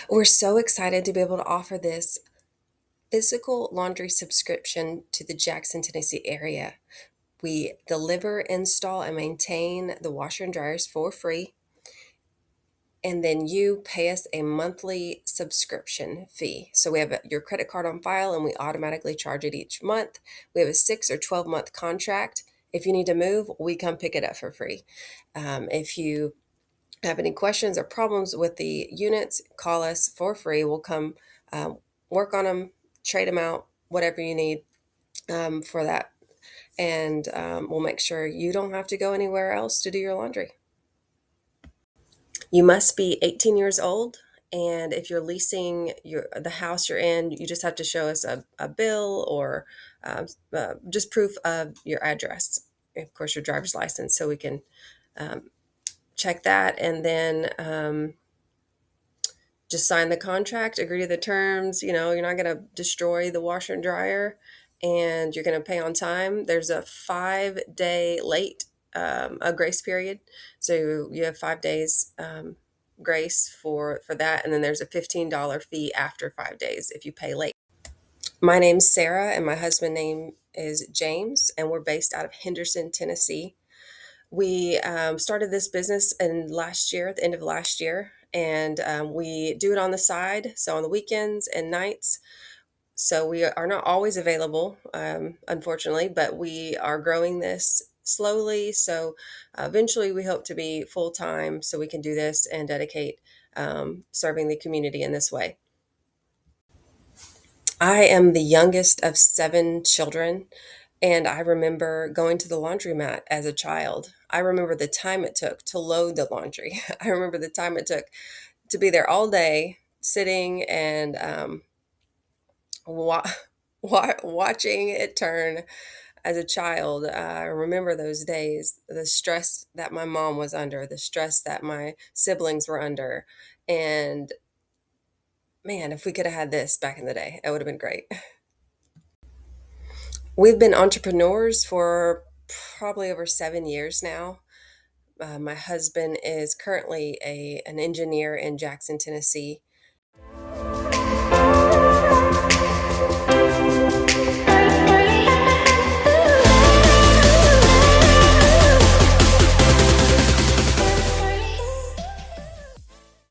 We're so excited to be able to offer this physical laundry subscription to the Jackson, Tennessee area. We deliver, install, and maintain the washer and dryers for free. And then you pay us a monthly subscription fee. So we have your credit card on file and we automatically charge it each month. We have a 6 or 12 month contract. If you need to move, we come pick it up for free. If you have any questions or problems with the units, call us for free. We'll come um, work on them, trade them out, whatever you need for that. And we'll make sure you don't have to go anywhere else to do your laundry. You must be 18 years old. And if you're leasing the house you're in, you just have to show us a bill or just proof of your address. Of course, your driver's license, so we can um, check that. And then just sign the contract, agree to the terms. You're not going to destroy the washer and dryer, and you're going to pay on time. There's a 5 day late a grace period, so you have 5 days grace for that, and then there's a $15 fee after 5 days if you pay late. My name's Sarah, and my husband's name is James, and we're based out of Henderson, Tennessee. We started this business in last year, at the end of last year, and we do it on the side, so on the weekends and nights. So we are not always available, unfortunately, but we are growing this slowly. So eventually, we hope to be full time so we can do this and dedicate serving the community in this way. I am the youngest of 7 children, and I remember going to the laundromat as a child. I remember the time it took to load the laundry. I remember the time it took to be there all day, sitting and wa- watching it turn as a child. I remember those days, the stress that my mom was under, the stress that my siblings were under. And man, if we could have had this back in the day, it would have been great. We've been entrepreneurs for probably over 7 years now. My husband is currently an engineer in Jackson, Tennessee,